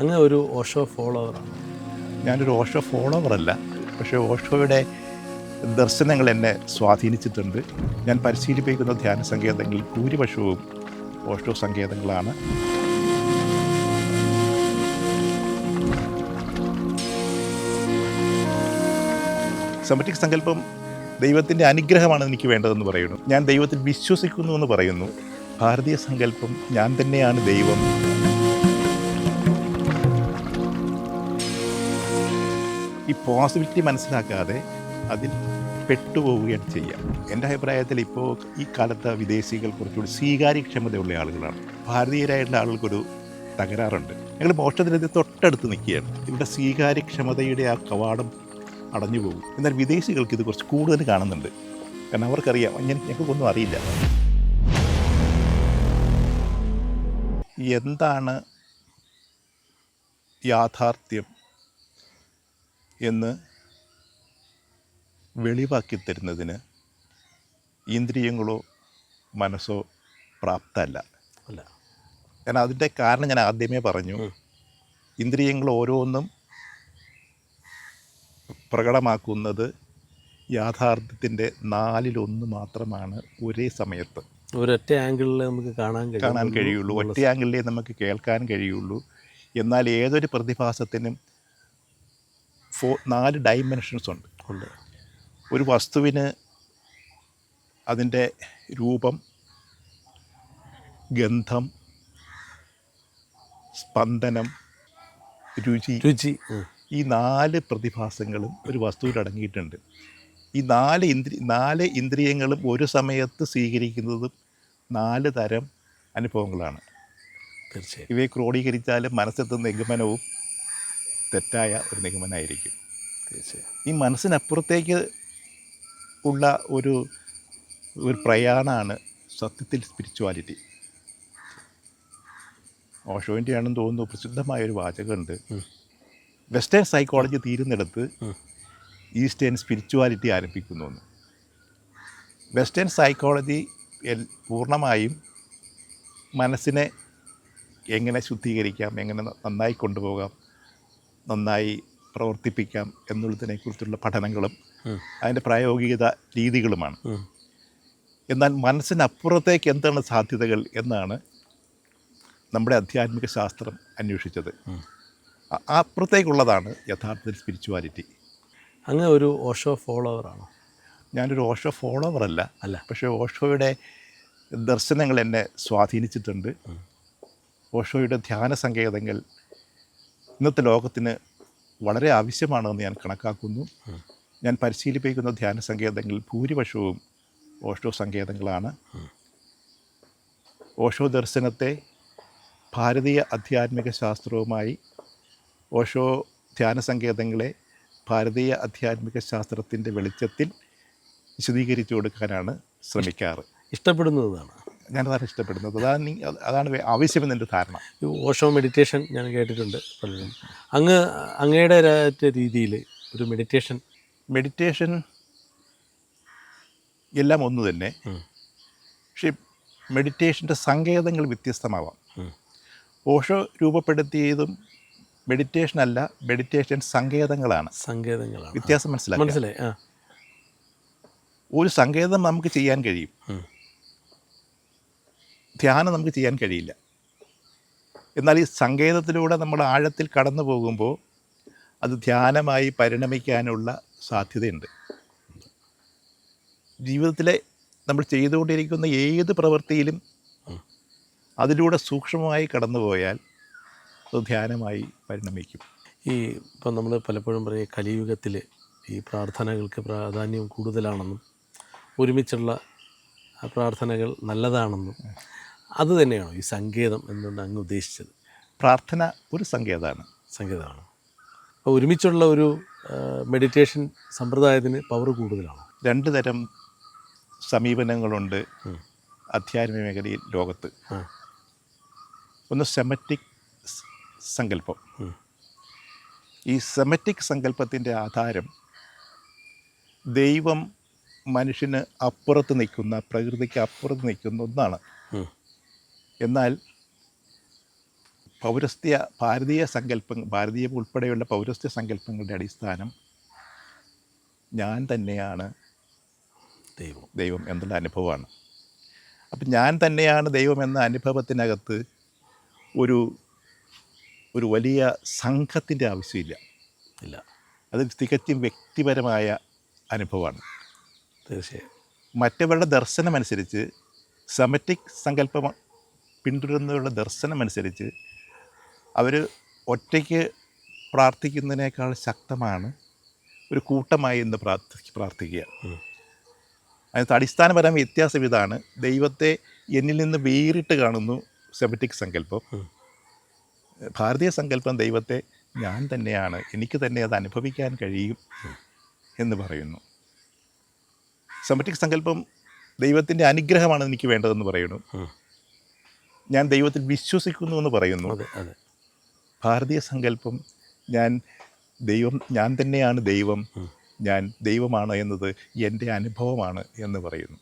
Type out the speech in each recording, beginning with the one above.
അങ്ങ് ഒരു ഓഷോ ഫോളോവറാണ്. ഞാനൊരു ഓഷോ ഫോളോവറല്ല, പക്ഷേ ഓഷോയുടെ ദർശനങ്ങൾ എന്നെ സ്വാധീനിച്ചിട്ടുണ്ട്. ഞാൻ പരിശീലിപ്പിക്കുന്ന ധ്യാന സങ്കേതങ്ങളിൽ ഭൂരിപക്ഷവും ഓഷോ സങ്കേതങ്ങളാണ്. സെമറ്റിക് സങ്കല്പം ദൈവത്തിൻ്റെ അനുഗ്രഹമാണ് എനിക്ക് വേണ്ടതെന്ന് പറയുന്നു. ഞാൻ ദൈവത്തിൽ വിശ്വസിക്കുന്നു എന്ന് പറയുന്നു. ഭാരതീയ സങ്കല്പം ഞാൻ തന്നെയാണ് ദൈവം. ഈ പോസിബിലിറ്റി മനസ്സിലാക്കാതെ അതിൽ പെട്ടുപോവുകയാണ് ചെയ്യുക. എൻ്റെ അഭിപ്രായത്തിൽ ഇപ്പോൾ ഈ കാലത്ത് വിദേശികൾ കുറച്ചുകൂടി സ്വീകാര്യക്ഷമതയുള്ള ആളുകളാണ്. ഭാരതീയരായിട്ടുള്ള ആളുകൾക്കൊരു തകരാറുണ്ട്. ഞങ്ങൾ മോക്ഷത്തിൻ്റെ തൊട്ടടുത്ത് നിൽക്കുകയാണ്. ഇവിടെ സ്വീകാര്യക്ഷമതയുടെ ആ കവാടം അടഞ്ഞു പോകും. എന്നാൽ വിദേശികൾക്ക് ഇത് കുറച്ച് കൂടുതൽ കാണുന്നുണ്ട്. കാരണം അവർക്കറിയാം, ഞങ്ങൾക്കൊന്നും അറിയില്ല. എന്താണ് യാഥാർത്ഥ്യം എന്ന് വെളിവാക്കി തരുന്നതിന് ഇന്ദ്രിയങ്ങളോ മനസ്സോ പ്രാപ്തമല്ല. അല്ല, കാരണം അതിൻ്റെ കാരണം ഞാൻ ആദ്യമേ പറഞ്ഞു. ഇന്ദ്രിയങ്ങൾ ഓരോന്നും പ്രകടമാക്കുന്നത് യാഥാർത്ഥ്യത്തിൻ്റെ 1/4 മാത്രമാണ് ഒരേ സമയത്ത്. ഒരൊറ്റ ആംഗിളിൽ നമുക്ക് കാണാൻ കഴിയുള്ളൂ. ഒറ്റ ആംഗിളിലേ നമുക്ക് കേൾക്കാൻ കഴിയുള്ളൂ. എന്നാൽ ഏതൊരു പ്രതിഭാസത്തിനും 4 ഡൈമെൻഷൻസ് ഉണ്ട്. ഒരു വസ്തുവിന് അതിൻ്റെ രൂപം, ഗന്ധം, സ്പന്ദനം, രുചി, ഈ 4 പ്രതിഭാസങ്ങളും ഒരു വസ്തുവിൽ അടങ്ങിയിട്ടുണ്ട്. ഈ 4 ഇന്ദ്രിയങ്ങളും ഒരു സമയത്ത് സ്വീകരിക്കുന്നതും 4 തരം അനുഭവങ്ങളാണ്. തീർച്ചയായും ഇവയെ ക്രോഡീകരിച്ചാലും മനസ്സെത്തുന്ന നിഗമനവും തെറ്റായ ഒരു നിഗമനമായിരിക്കും. തീർച്ചയായും ഈ മനസ്സിനപ്പുറത്തേക്ക് ഉള്ള ഒരു പ്രയാണമാണ് സത്യത്തിൽ സ്പിരിച്വാലിറ്റി. ഓഷോൻ്റെ ആണെന്ന് തോന്നുന്നു പ്രസിദ്ധമായൊരു വാചകമുണ്ട്. വെസ്റ്റേൺ സൈക്കോളജി തീരുന്നിടത്ത് ഈസ്റ്റേൺ സ്പിരിച്വാലിറ്റി ആരംഭിക്കുന്നു എന്ന്. വെസ്റ്റേൺ സൈക്കോളജി പൂർണ്ണമായും മനസ്സിനെ എങ്ങനെ ശുദ്ധീകരിക്കാം, എങ്ങനെ നന്നായി കൊണ്ടുപോകാം, നന്നായി പ്രവർത്തിപ്പിക്കാം എന്നുള്ളതിനെക്കുറിച്ചുള്ള പഠനങ്ങളും അതിൻ്റെ പ്രായോഗികത രീതികളുമാണ്. എന്നാൽ മനസ്സിനപ്പുറത്തേക്ക് എന്താണ് സാധ്യതകൾ എന്നാണ് നമ്മുടെ ആധ്യാത്മിക ശാസ്ത്രം അന്വേഷിച്ചത്. അപ്പുറത്തേക്കുള്ളതാണ് യഥാർത്ഥത്തിൽ സ്പിരിച്വാലിറ്റി. അങ്ങ് ഒരു ഓഷോ ഫോളോവറാണോ? ഞാനൊരു ഓഷോ ഫോളോവറല്ല, അല്ല, പക്ഷേ ഓഷോയുടെ ദർശനങ്ങൾ എന്നെ സ്വാധീനിച്ചിട്ടുണ്ട്. ഓഷോയുടെ ധ്യാന സങ്കേതങ്ങൾ ഇന്നത്തെ ലോകത്തിന് വളരെ ആവശ്യമാണെന്ന് ഞാൻ കണക്കാക്കുന്നു. ഞാൻ പരിശീലിപ്പിക്കുന്ന ധ്യാന സങ്കേതങ്ങളിൽ ഭൂരിപക്ഷവും ഓഷോ സങ്കേതങ്ങളാണ്. ഓഷോ ദർശനത്തെ ഭാരതീയ ആധ്യാത്മിക ശാസ്ത്രവുമായി, ഓഷോ ധ്യാന സങ്കേതങ്ങളെ ഭാരതീയ ആധ്യാത്മിക ശാസ്ത്രത്തിൻ്റെ വെളിച്ചത്തിൽ വിശദീകരിച്ചു കൊടുക്കാനാണ് ശ്രമിക്കാറ്. ഇഷ്ടപ്പെടുന്നതാണ്. ഞാനതാണ് ഇഷ്ടപ്പെടുന്നത്. അതാണ് ആവശ്യമെന്ന് എൻ്റെ ധാരണ. ഓഷോ മെഡിറ്റേഷൻ ഞാൻ കേട്ടിട്ടുണ്ട് പലരും. അങ്ങയുടെ രീതിയിൽ ഒരു മെഡിറ്റേഷൻ എല്ലാം ഒന്ന് തന്നെ. പക്ഷേ മെഡിറ്റേഷൻ്റെ സങ്കേതങ്ങൾ വ്യത്യസ്തമാവാം. ഓഷോ രൂപപ്പെടുത്തിയതും മെഡിറ്റേഷൻ അല്ല, മെഡിറ്റേഷൻ സങ്കേതങ്ങളാണ്. വ്യത്യാസം മനസ്സിലായി. ഒരു സങ്കേതം നമുക്ക് ചെയ്യാൻ കഴിയും, ധ്യാനം നമുക്ക് ചെയ്യാൻ കഴിയില്ല. എന്നാൽ ഈ സങ്കേതത്തിലൂടെ നമ്മൾ ആഴത്തിൽ കടന്നു പോകുമ്പോൾ അത് ധ്യാനമായി പരിണമിക്കാനുള്ള സാധ്യതയുണ്ട്. ജീവിതത്തിലെ നമ്മൾ ചെയ്തുകൊണ്ടിരിക്കുന്ന ഏത് പ്രവൃത്തിയിലും അതിലൂടെ സൂക്ഷ്മമായി കടന്നുപോയാൽ അത് ധ്യാനമായി പരിണമിക്കും. ഇപ്പം നമ്മൾ പലപ്പോഴും പറയും കലിയുഗത്തിൽ ഈ പ്രാർത്ഥനകൾക്ക് പ്രാധാന്യം കൂടുതലാണെന്നും ഒരുമിച്ചുള്ള പ്രാർത്ഥനകൾ നല്ലതാണെന്നും, അത് തന്നെയാണോ ഈ സങ്കേതം എന്നുകൊണ്ട് അങ്ങ് ഉദ്ദേശിച്ചത്? പ്രാർത്ഥന ഒരു സങ്കേതമാണ്. അപ്പോൾ ഒരുമിച്ചുള്ള ഒരു മെഡിറ്റേഷൻ സമ്പ്രദായത്തിന് പവർ കൂടുതലാണോ? 2 തരം സമീപനങ്ങളുണ്ട് ആധ്യാത്മിക മേഖലയിൽ ലോകത്ത്. ഒന്ന് സെമറ്റിക് സങ്കല്പം. ഈ സെമറ്റിക് സങ്കല്പത്തിൻ്റെ ആധാരം ദൈവം മനുഷ്യന് അപ്പുറത്ത് നിൽക്കുന്ന, പ്രകൃതിക്ക് അപ്പുറത്ത് നിൽക്കുന്ന ഒന്നാണ്. എന്നാൽ ഭാരതീയ ഉൾപ്പെടെയുള്ള പൗരസ്ത്യ സങ്കല്പങ്ങളുടെ അടിസ്ഥാനം ഞാൻ തന്നെയാണ് ദൈവം എന്നുള്ള അനുഭവമാണ്. അപ്പം ഞാൻ തന്നെയാണ് ദൈവം എന്ന അനുഭവത്തിനകത്ത് ഒരു വലിയ സംഘത്തിൻ്റെ ആവശ്യമില്ല. അത് തികച്ചും വ്യക്തിപരമായ അനുഭവമാണ്. തീർച്ചയായും മറ്റവരുടെ ദർശനമനുസരിച്ച്, സെമറ്റിക് സങ്കല്പം പിന്തുടരുന്നവരുടെ ദർശനമനുസരിച്ച് അവർ ഒറ്റയ്ക്ക് പ്രാർത്ഥിക്കുന്നതിനേക്കാൾ ശക്തമാണ് ഒരു കൂട്ടമായി ഇന്ന് പ്രാർത്ഥിക്കുക. അതിനകത്ത് അടിസ്ഥാനപരമായ വ്യത്യാസം ഇതാണ്. ദൈവത്തെ എന്നിൽ നിന്ന് വേറിട്ട് കാണുന്നു സെമറ്റിക് സങ്കല്പം. ഭാരതീയ സങ്കല്പം ദൈവത്തെ ഞാൻ തന്നെയാണ്, എനിക്ക് തന്നെ അത് അനുഭവിക്കാൻ കഴിയും എന്ന് പറയുന്നു. സെമറ്റിക് സങ്കല്പം ദൈവത്തിൻ്റെ അനുഗ്രഹമാണ് എനിക്ക് വേണ്ടതെന്ന് പറയുന്നു. ഞാൻ ദൈവത്തിൽ വിശ്വസിക്കുന്നു എന്ന് പറയുന്നു. ഭാരതീയ സങ്കല്പം ഞാൻ തന്നെയാണ് ദൈവം, ഞാൻ ദൈവമാണ് എന്നത് എൻ്റെ അനുഭവമാണ് എന്ന് പറയുന്നു.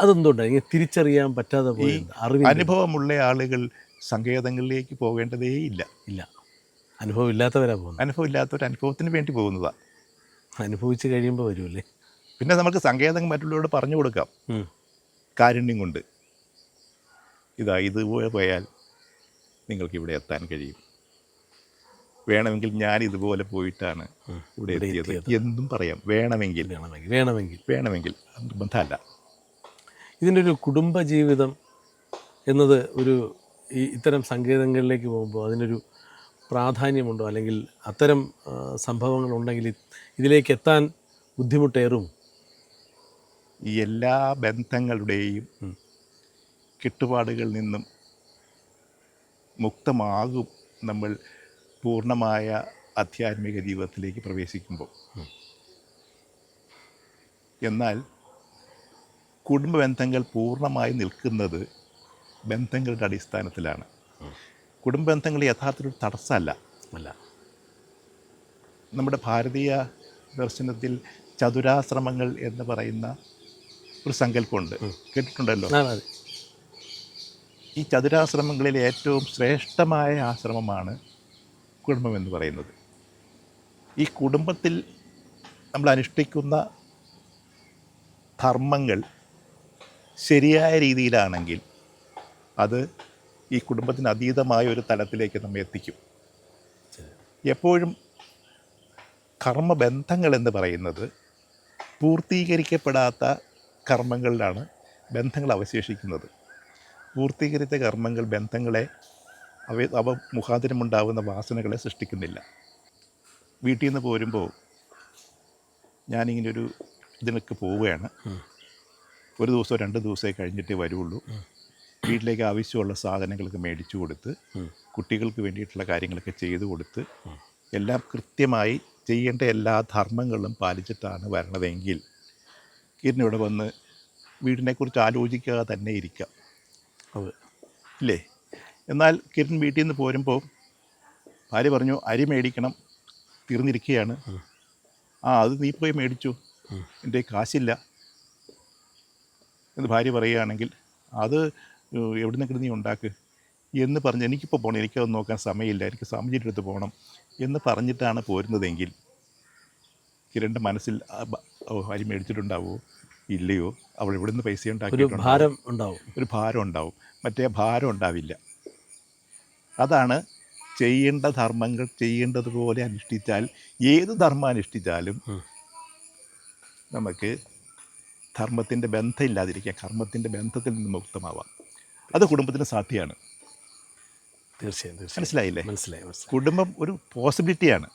അതെന്തുകൊണ്ടാണ് ഇങ്ങനെ തിരിച്ചറിയാൻ പറ്റാതെ പോയി? അനുഭവമുള്ള ആളുകൾ സങ്കേതങ്ങളിലേക്ക് പോകേണ്ടതേ ഇല്ല. അനുഭവം ഇല്ലാത്തവരാ പോകുന്നത്. അനുഭവം ഇല്ലാത്തവർ അനുഭവത്തിന് വേണ്ടി പോകുന്നതാണ്. അനുഭവിച്ച് കഴിയുമ്പോൾ വരുമല്ലേ. പിന്നെ നമുക്ക് സങ്കേതങ്ങൾ മറ്റുള്ളവരോട് പറഞ്ഞു കൊടുക്കാം കാരുണ്യം കൊണ്ട്. ഇതുപോലെ പോയാൽ നിങ്ങൾക്ക് ഇവിടെ എത്താൻ കഴിയും, വേണമെങ്കിൽ ഞാൻ ഇതുപോലെ പോയിട്ടാണ് ഇവിടെ എത്തിയത് എന്നും പറയാം. വേണമെങ്കിൽ നിർബന്ധമല്ല. ഇതിൻ്റെ ഒരു കുടുംബജീവിതം എന്നത് ഇത്തരം സങ്കേതങ്ങളിലേക്ക് പോകുമ്പോൾ അതിനൊരു പ്രാധാന്യമുണ്ടോ? അല്ലെങ്കിൽ അത്തരം സംഭവങ്ങളുണ്ടെങ്കിൽ ഇതിലേക്ക് എത്താൻ ബുദ്ധിമുട്ടേറും? ഈ എല്ലാ ബന്ധങ്ങളുടെയും കെട്ടുപാടുകളിൽ നിന്നും മുക്തമാകും നമ്മൾ പൂർണ്ണമായ ആധ്യാത്മിക ജീവിതത്തിലേക്ക് പ്രവേശിക്കുമ്പോൾ. എന്നാൽ കുടുംബ ബന്ധങ്ങൾ പൂർണ്ണമായി നിൽക്കുന്നത് ബന്ധങ്ങളുടെ അടിസ്ഥാനത്തിലാണ്. കുടുംബ ബന്ധങ്ങൾ യഥാർത്ഥത്തിൽ തടസ്സമല്ല. നമ്മുടെ ഭാരതീയ ദർശനത്തിൽ ചതുരാശ്രമങ്ങൾ എന്ന് പറയുന്ന ഒരു സങ്കല്പമുണ്ട്, കേട്ടിട്ടുണ്ടല്ലോ. ഈ ചതുരാശ്രമങ്ങളിൽ ഏറ്റവും ശ്രേഷ്ഠമായ ആശ്രമമാണ് കുടുംബം എന്ന് പറയുന്നത്. ഈ കുടുംബത്തിൽ നമ്മൾ അനുഷ്ഠിക്കുന്ന ധർമ്മങ്ങൾ ശരിയായ രീതിയിലാണെങ്കിൽ അത് ഈ കുടുംബത്തിന് അതീതമായ ഒരു തലത്തിലേക്ക് നമ്മെ എത്തിക്കും. എപ്പോഴും കർമ്മബന്ധങ്ങൾ എന്ന് പറയുന്നത് പൂർത്തീകരിക്കപ്പെടാത്ത കർമ്മങ്ങളിലാണ് ബന്ധങ്ങൾ അവശേഷിക്കുന്നത്. പൂർത്തീകരിച്ച കർമ്മങ്ങൾ ബന്ധങ്ങളെ അവ മുഖാന്തരമുണ്ടാകുന്ന വാസനകളെ സൃഷ്ടിക്കുന്നില്ല. വീട്ടിൽ നിന്ന് പോരുമ്പോൾ ഞാനിങ്ങനൊരു ഇതിനൊക്കെ പോവുകയാണ്. ഒരു ദിവസമോ 2 ദിവസമേ കഴിഞ്ഞിട്ടേ വരുള്ളൂ. വീട്ടിലേക്ക് ആവശ്യമുള്ള സാധനങ്ങളൊക്കെ മേടിച്ചു കൊടുത്ത്, കുട്ടികൾക്ക് വേണ്ടിയിട്ടുള്ള കാര്യങ്ങളൊക്കെ ചെയ്തു കൊടുത്ത്, എല്ലാം കൃത്യമായി ചെയ്യേണ്ട എല്ലാ ധർമ്മങ്ങളും പാലിച്ചിട്ടാണ് വരണതെങ്കിൽ ഇതിനിവിടെ വന്ന് വീടിനെക്കുറിച്ച് ആലോചിക്കാതെ തന്നെ ഇരിക്കാം, ഇല്ലേ? എന്നാൽ കിരൺ വീട്ടിൽ നിന്ന് പോരുമ്പോൾ ഭാര്യ പറഞ്ഞു അരി മേടിക്കണം, തീർന്നിരിക്കുകയാണ്. അത് നീ പോയി മേടിച്ചു, എൻ്റെ കാശില്ല എന്ന് ഭാര്യ പറയുകയാണെങ്കിൽ അത് എവിടെ നിന്നൊക്കെ നീ ഉണ്ടാക്ക് എന്ന് പറഞ്ഞ് എനിക്കിപ്പോൾ പോകണം, എനിക്കത് നോക്കാൻ സമയമില്ല, എനിക്ക് സാമൂഹ്യത്തിൻ്റെ അടുത്ത് പോകണം എന്ന് പറഞ്ഞിട്ടാണ് പോരുന്നതെങ്കിൽ കിരണിൻ്റെ മനസ്സിൽ അരി മേടിച്ചിട്ടുണ്ടാവുമോ ഇല്ലയോ, അവൾ എവിടെ നിന്ന് പൈസ ഉണ്ടാക്കിയിട്ടുണ്ടാവും, ഒരു ഭാരം ഉണ്ടാവും. മറ്റേ ഭാരം ഉണ്ടാവില്ല. അതാണ് ചെയ്യേണ്ട ധർമ്മങ്ങൾ ചെയ്യേണ്ടതുപോലെ അനുഷ്ഠിച്ചാൽ, ഏത് ധർമ്മം അനുഷ്ഠിച്ചാലും നമുക്ക് ധർമ്മത്തിൻ്റെ ബന്ധമില്ലാതിരിക്കാം, കർമ്മത്തിൻ്റെ ബന്ധത്തിൽ നിന്ന് മുക്തമാവാം. അത് കുടുംബത്തിന് സാധ്യമാണ്. തീർച്ചയായും. മനസ്സിലായില്ലേ? മനസ്സിലായി. കുടുംബം ഒരു പോസിബിലിറ്റിയാണ്.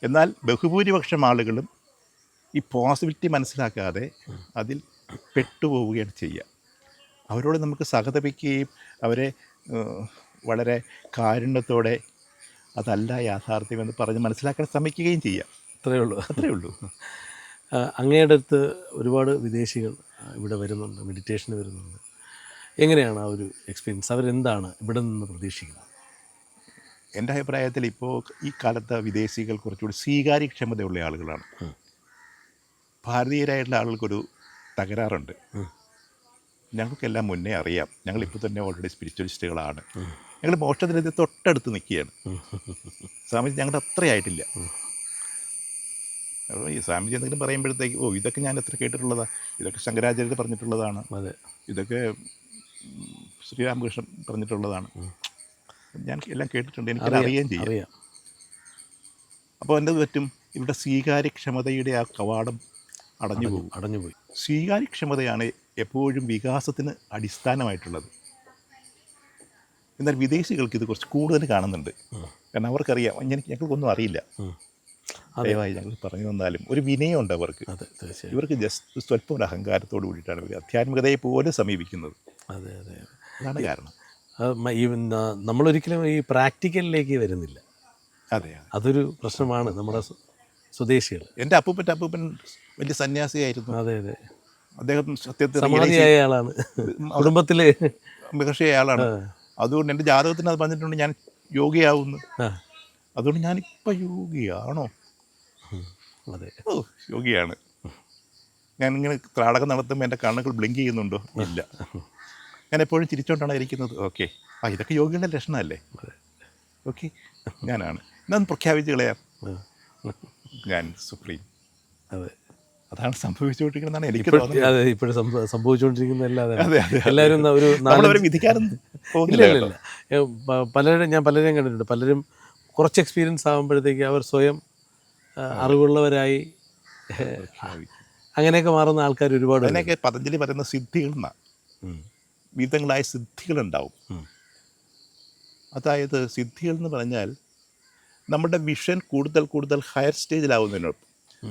എന്നാൽ ബഹുഭൂരിപക്ഷം ആളുകളും ഈ പോസിബിലിറ്റി മനസ്സിലാക്കാതെ അതിൽ പെട്ടുപോവുകയാണ് ചെയ്യുക. അവരോട് നമുക്ക് സഹതപിക്കുകയും അവരെ വളരെ കാരുണ്യത്തോടെ അതല്ല യാഥാർത്ഥ്യമെന്ന് പറഞ്ഞ് മനസ്സിലാക്കാൻ ശ്രമിക്കുകയും ചെയ്യാം. അത്രയേ ഉള്ളൂ. അങ്ങയുടെ അടുത്ത് ഒരുപാട് വിദേശികൾ ഇവിടെ വരുന്നുണ്ട്, മെഡിറ്റേഷന് വരുന്നുണ്ട്. എങ്ങനെയാണ് ആ ഒരു എക്സ്പീരിയൻസ്? അവരെന്താണ് ഇവിടെ നിന്ന് പ്രതീക്ഷിക്കുന്നത്? എൻ്റെ അഭിപ്രായത്തിൽ ഇപ്പോൾ ഈ കാലത്ത് വിദേശികൾ കുറച്ചുകൂടി സ്വീകാര്യക്ഷമതയുള്ള ആളുകളാണ്. ഭാരതീയരായിട്ടുള്ള ആളുകൾക്കൊരു തകരാറുണ്ട്. ഞങ്ങൾക്കെല്ലാം മുന്നേ അറിയാം, ഞങ്ങളിപ്പോൾ തന്നെ ഓൾറെഡി സ്പിരിച്വലിസ്റ്റുകളാണ് ഞങ്ങൾ മോക്ഷത്തിനെത്തി തൊട്ടടുത്ത് നിൽക്കുകയാണ്. സ്വാമിജി ഞങ്ങളുടെ അത്രയായിട്ടില്ല. അപ്പോൾ ഈ സ്വാമിജി എന്തെങ്കിലും പറയുമ്പോഴത്തേക്ക് ഇതൊക്കെ ഞാൻ എത്ര കേട്ടിട്ടുള്ളതാണ്, ഇതൊക്കെ ശങ്കരാചാര്യർ പറഞ്ഞിട്ടുള്ളതാണ്, അതെ, ഇതൊക്കെ ശ്രീരാമകൃഷ്ണൻ പറഞ്ഞിട്ടുള്ളതാണ്, ഞാൻ എല്ലാം കേട്ടിട്ടുണ്ട്, എനിക്കത് അറിയുകയും ചെയ്യാം. അറിയാം. അപ്പോൾ എന്നത് പറ്റും, ഇവിടെ സ്വീകാര്യക്ഷമതയുടെ ആ കവാടം അടഞ്ഞുപോയി. സ്വീകാര്യക്ഷമതയാണ് എപ്പോഴും വികാസത്തിന് അടിസ്ഥാനമായിട്ടുള്ളത്. എന്നാൽ വിദേശികൾക്ക് ഇത് കുറച്ച് കൂടുതൽ കാണുന്നുണ്ട്. കാരണം അവർക്കറിയാം ഞങ്ങൾക്കൊന്നും അറിയില്ല, ദയവായി ഞങ്ങൾ പറഞ്ഞു തന്നാലും ഒരു വിനയമുണ്ട് അവർക്ക്. അതെ, തീർച്ചയായും. ഇവർക്ക് ജസ്റ്റ് സ്വല്പം ഒരു അഹങ്കാരത്തോട് കൂടിയിട്ടാണ് ഇവർ ആധ്യാത്മികതയെ പോലെ സമീപിക്കുന്നത്. അതെ അതെ അതെ, അതാണ് കാരണം. ഈ നമ്മളൊരിക്കലും ഈ പ്രാക്ടിക്കലിലേക്ക് വരുന്നില്ല. അതെ, അതൊരു പ്രശ്നമാണ് നമ്മുടെ സ്വദേശികൾ. എൻ്റെ അപ്പൂപ്പൻ വലിയ സന്യാസിയായിരുന്നു. അതെ അതെ, അദ്ദേഹം സത്യത്തിൽ സമാധിയായ ആളാണ്, കുടുംബത്തില് മഹർഷിയായ ആളാണ്. അതുകൊണ്ട് എൻ്റെ ജാതകത്തിന് അത് പറഞ്ഞിട്ടുണ്ട് ഞാൻ യോഗിയാവുന്നു. അതുകൊണ്ട് ഞാനിപ്പോൾ യോഗിയാണോ? അതെ, യോഗിയാണ്. ഞാനിങ്ങനെ ത്രാടകം നടത്തുമ്പോൾ എൻ്റെ കണ്ണുകൾ ബ്ലിങ്ക് ചെയ്യുന്നുണ്ടോ? ഇല്ല. ഞാൻ എപ്പോഴും ചിരിച്ചോണ്ടാണ് ഇരിക്കുന്നത്. ഓക്കെ, ഇതൊക്കെ യോഗിയുടെ ലക്ഷണമല്ലേ? ഓക്കെ, ഞാനാണ്. ഇതൊന്ന് പ്രഖ്യാപിച്ച് കളയാം, ഞാൻ സുപ്രീം. അതെ, അതാണ് സംഭവിച്ചുകൊണ്ടിരിക്കുന്നതാണ് എനിക്ക് അതെ, തോന്നുന്നത്. ഇപ്പോഴും സംഭവിച്ചുകൊണ്ടിരിക്കുന്നതല്ലാതെ അതെ, അതെ, എല്ലാവരും ഒരു നമ്മളവരെ വിധിക്കാറൊന്നും പോകുന്നില്ല. ഇല്ല. ഞാൻ പലരും കണ്ടിട്ടുണ്ട്. പലരും കുറച്ച് എക്സ്പീരിയൻസ് ആകുമ്പോഴത്തേക്ക് അവർ സ്വയം അറിവുള്ളവരായി അങ്ങനെയൊക്കെ മാറുന്ന ആൾക്കാർ ഒരുപാട്. അതിനൊക്കെ പതഞ്ജലി പറയുന്ന സിദ്ധികൾ എന്നാണ്. വിധങ്ങളായ സിദ്ധികളുണ്ടാവും. അതായത് സിദ്ധികൾ എന്ന് പറഞ്ഞാൽ നമ്മുടെ വിഷൻ കൂടുതൽ ഹയർ സ്റ്റേജിലാവുന്നതിനൊപ്പം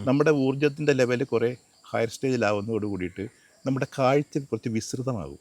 നമ്മുടെ ഊർജത്തിൻ്റെ ലെവൽ കുറേ ഹയർ സ്റ്റേജിലാവുന്നതോട് കൂടിയിട്ട് നമ്മുടെ കാഴ്ച കുറച്ച് വിസ്തൃതമാകും.